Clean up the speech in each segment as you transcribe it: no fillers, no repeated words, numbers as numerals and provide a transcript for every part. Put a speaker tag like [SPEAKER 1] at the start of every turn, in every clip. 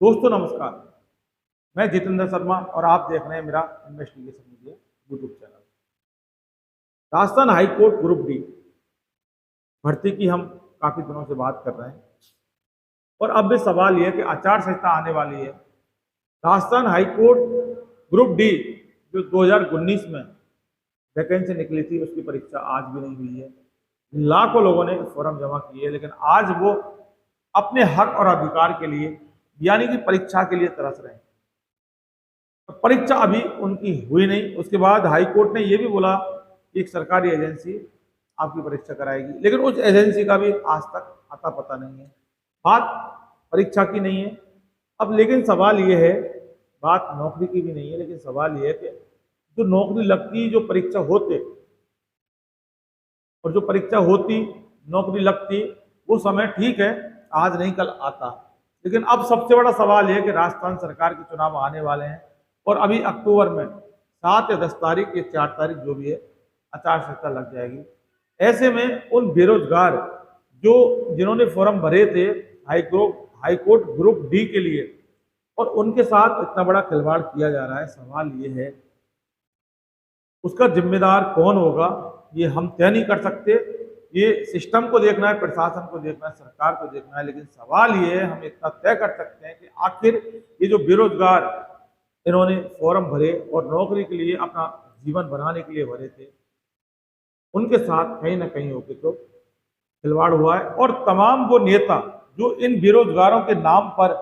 [SPEAKER 1] दोस्तों नमस्कार। मैं जितेंद्र शर्मा और आप देख रहे हैं मेरा investigation media YouTube channel. Rajasthan high court group D भर्ती की हम काफी दिनों से बात कर रहे हैं और अब भी सवाल यह है कि आचार संहिता आने वाली है। Rajasthan high court group D जो 2019 में वैकेंसी निकली थी उसकी परीक्षा आज भी नहीं हुई है। लाखों लोगों ने फॉर्म जमा किए हैं, लेकिन आज वो अपने हक और अधिकार के लिए यानी कि परीक्षा के लिए तरस रहे हैं। परीक्षा अभी उनकी हुई नहीं। उसके बाद हाई कोर्ट ने यह भी बोला कि एक सरकारी एजेंसी आपकी परीक्षा कराएगी, लेकिन उस एजेंसी का भी आज तक अता पता नहीं है। बात परीक्षा की नहीं है अब, लेकिन सवाल यह है, बात नौकरी की भी नहीं है, लेकिन सवाल यह है कि जो नौकरी लगती, जो परीक्षा होते और जो परीक्षा होती, नौकरी लगती, वो समय ठीक है, आज नहीं कल आता। लेकिन अब सबसे बड़ा सवाल यह है कि राजस्थान सरकार के चुनाव आने वाले हैं और अभी अक्टूबर में 7 या 10 तारीख या 4 तारीख जो भी है आचार संहिता लग जाएगी। ऐसे में उन बेरोजगार जो जिन्होंने फॉर्म भरे थे हाई कोर्ट ग्रुप डी के लिए और उनके साथ इतना बड़ा खिलवाड़ किया जा रहा है, सवाल ये है उसका जिम्मेदार कौन होगा, ये हम तय नहीं कर सकते। ये सिस्टम को देखना है, प्रशासन को देखना है, सरकार को देखना है। लेकिन सवाल ये है, हम इतना तय कर सकते हैं कि आखिर ये जो बेरोजगार इन्होंने फॉर्म भरे और नौकरी के लिए अपना जीवन बनाने के लिए भरे थे, उनके साथ कहीं ना कहीं होकर तो खिलवाड़ हुआ है। और तमाम वो नेता जो इन बेरोजगारों के नाम पर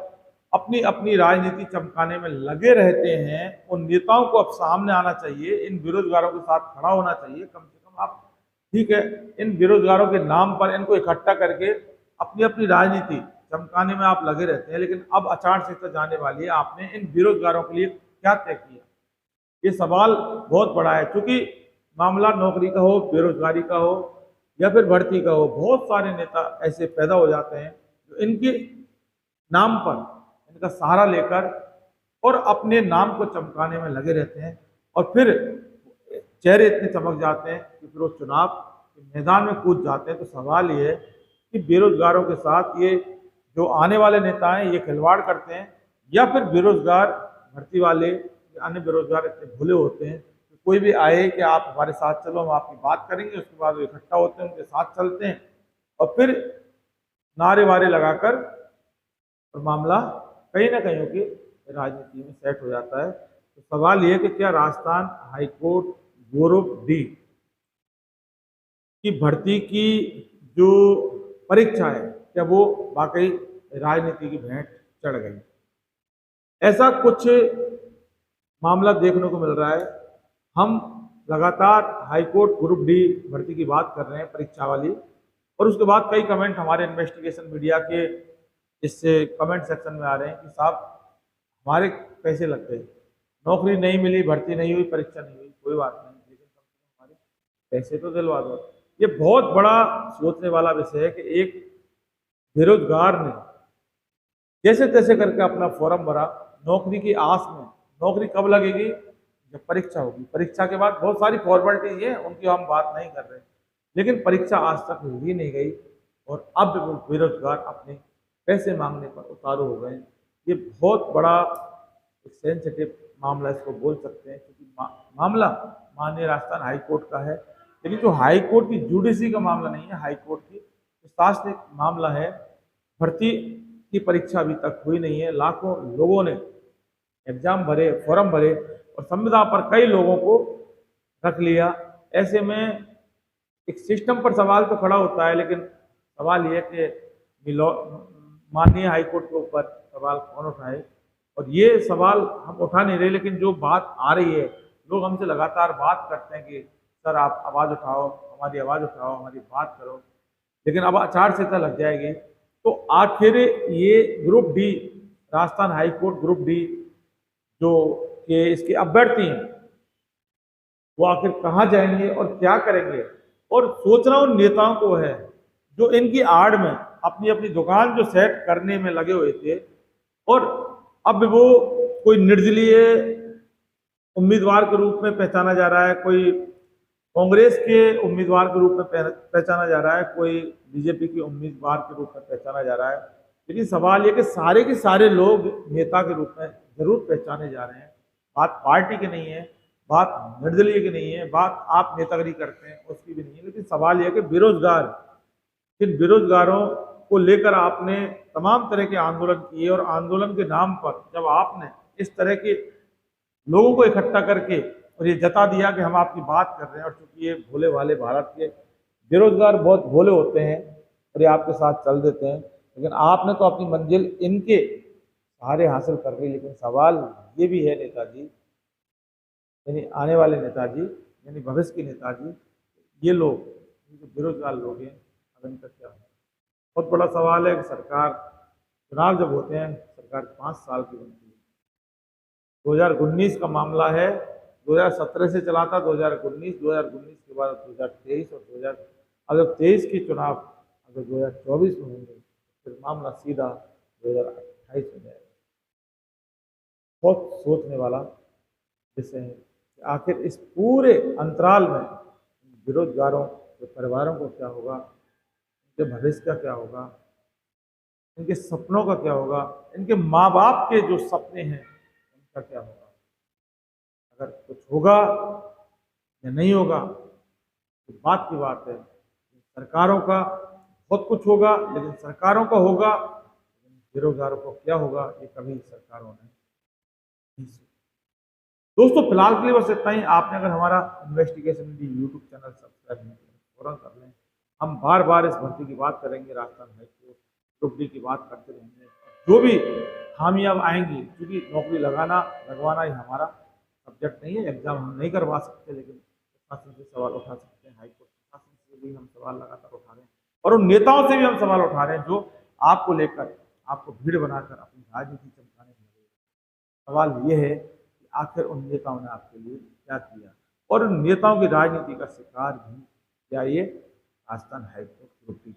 [SPEAKER 1] अपनी अपनी राजनीति चमकाने में लगे रहते हैं, उन नेताओं को अब सामने आना चाहिए, इन बेरोजगारों के साथ खड़ा होना चाहिए। कम से कम आप, ठीक है, इन बेरोजगारों के नाम पर इनको इकट्ठा करके अपनी अपनी राजनीति चमकाने में आप लगे रहते हैं, लेकिन अब आचार संहिता जाने वाली है, आपने इन बेरोजगारों के लिए क्या तय किया? ये सवाल बहुत बड़ा है, क्योंकि मामला नौकरी का हो, बेरोजगारी का हो या फिर भर्ती का हो, बहुत सारे नेता ऐसे पैदा हो जाते हैं जो इनके नाम पर, इनका सहारा लेकर और अपने नाम को चमकाने में लगे रहते हैं और फिर चेहरे इतने चमक जाते हैं कि फिर वो चुनाव के मैदान में कूद जाते हैं। तो सवाल ये है कि बेरोजगारों के साथ ये जो आने वाले नेता हैं ये खिलवाड़ करते हैं या फिर बेरोजगार भर्ती वाले या अन्य बेरोजगार इतने भूले होते हैं कि कोई भी आए कि आप हमारे साथ चलो, हम आपकी बात करेंगे, उसके बाद वो इकट्ठा होते हैं, उनके साथ चलते हैं और फिर नारे वारे लगाकर और मामला कहीं ना कहीं होकर राजनीति में सेट हो जाता है। तो सवाल ये है कि क्या राजस्थान हाईकोर्ट ग्रुप डी की भर्ती की जो परीक्षा है, क्या वो वाकई राजनीति की भेंट चढ़ गई? ऐसा कुछ मामला देखने को मिल रहा है। हम लगातार हाईकोर्ट ग्रुप डी भर्ती की बात कर रहे हैं, परीक्षा वाली, और उसके बाद कई कमेंट हमारे इन्वेस्टिगेशन मीडिया के इससे कमेंट सेक्शन में आ रहे हैं कि साहब हमारे पैसे लग गए, नौकरी नहीं मिली, भर्ती नहीं हुई, परीक्षा नहीं हुई, कोई बात नहीं, लेकिन कम से कम हमारे पैसे तो दिलवा दो। ये बहुत बड़ा सोचने वाला विषय है कि एक बेरोजगार ने जैसे तैसे करके अपना फॉर्म भरा नौकरी की आस में। नौकरी कब लगेगी? जब परीक्षा होगी। परीक्षा के बाद बहुत सारी फॉर्मेलिटी है, उनकी हम बात नहीं कर रहे, लेकिन परीक्षा आज तक ली नहीं गई और अब वो बेरोजगार अपने पैसे मांगने पर उतारू हो गए। ये बहुत बड़ा सेंसिटिव मामला इसको बोल सकते हैं, क्योंकि मामला माननीय राजस्थान हाई कोर्ट का है, लेकिन जो हाई कोर्ट की जुडिशरी का मामला नहीं है, हाई कोर्ट की प्रशासनिक मामला है। भर्ती की परीक्षा अभी तक हुई नहीं है, लाखों लोगों ने एग्जाम भरे, फॉर्म भरे और संविदा पर कई लोगों को रख लिया। ऐसे में एक सिस्टम पर सवाल तो खड़ा होता है, लेकिन सवाल यह कि माननीय हाईकोर्ट के ऊपर सवाल कौन उठाए, और ये सवाल हम उठा नहीं रहे, लेकिन जो बात आ रही है, लोग हमसे लगातार बात करते हैं कि सर आप आवाज़ उठाओ, हमारी आवाज़ उठाओ, हमारी बात करो, लेकिन अब आचार संहिता लग जाएगी। तो आखिर ये group D, Rajasthan high court group D जो कि इसके अभ्यर्थी हैं, वो आखिर कहाँ जाएंगे और क्या करेंगे? और सोचना उन नेताओं को है जो इनकी आड़ में अपनी अपनी दुकान जो सेट करने में लगे हुए थे और अब वो कोई निर्दलीय उम्मीदवार के रूप में पहचाना जा रहा है, कोई कांग्रेस के उम्मीदवार के रूप में पहचाना जा रहा है, कोई बीजेपी के उम्मीदवार के रूप में पहचाना जा रहा है। लेकिन सवाल ये कि सारे के सारे लोग नेता के रूप में जरूर पहचाने जा रहे हैं। बात पार्टी की नहीं है, बात निर्दलीय की नहीं है, बात आप नेतागिरी करते हैं उसकी भी नहीं है, लेकिन सवाल यह है कि बेरोजगार, जिन बेरोजगारों को लेकर आपने तमाम तरह के आंदोलन किए और आंदोलन के नाम पर जब आपने इस तरह के लोगों को इकट्ठा करके और ये जता दिया कि हम आपकी बात कर रहे हैं, और चूंकि ये भोले भाले भारत के बेरोजगार बहुत भोले होते हैं और ये आपके साथ चल देते हैं, लेकिन आपने तो अपनी मंजिल इनके सहारे हासिल कर ली। लेकिन सवाल ये भी है नेताजी, यानी आने वाले नेताजी, यानी भविष्य के नेताजी, ये लोग जो बेरोजगार लोग हैं, अब इनका क्या होगा? बहुत बड़ा सवाल है कि सरकार, चुनाव जब होते हैं सरकार 5 साल की बनती है। 2019 का मामला है, 2017 से चला था 2019, 2019 के बाद 2023 और 2000, अगर 23 की चुनाव अगर 2024 में होंगे फिर मामला सीधा 2028 में जाएगा। बहुत सोचने वाला विषय है कि आखिर इस पूरे अंतराल में बेरोजगारों के परिवारों को क्या होगा, इनके भविष्य का क्या होगा, इनके सपनों का क्या होगा, इनके माँ बाप के जो सपने हैं उनका क्या होगा। अगर कुछ होगा या नहीं होगा तो बात की बात है। सरकारों का बहुत कुछ होगा, लेकिन सरकारों का होगा, बेरोजगारों को क्या होगा ये कभी सरकारों ने नहीं सोचा। दोस्तों फिलहाल के लिए बस इतना ही। आपने अगर हमारा इन्वेस्टिगेशन भी यूट्यूब चैनल सब्सक्राइब नहीं किया फौरन कर लें। हम बार बार इस भर्ती की बात करेंगे, राजस्थान हाईकोर्ट ग्रुप डी की बात करते रहेंगे, जो भी खामियां आएंगी, क्योंकि नौकरी लगवाना ही हमारा सब्जेक्ट नहीं है, एग्जाम हम नहीं करवा सकते, लेकिन प्रशासन से सवाल उठा सकते हैं, हाईकोर्ट प्रशासन से भी हम सवाल लगातार उठा रहे हैं और उन नेताओं से भी हम सवाल उठा रहे हैं जो आपको लेकर, आपको भीड़ बनाकर अपनी राजनीति चमकाने में लगे। सवाल ये है कि आखिर उन नेताओं ने आपके लिए क्या किया, और उन नेताओं की राजनीति का शिकार भी क्या ये राजस्थान हाईकोर्ट ग्रुप डी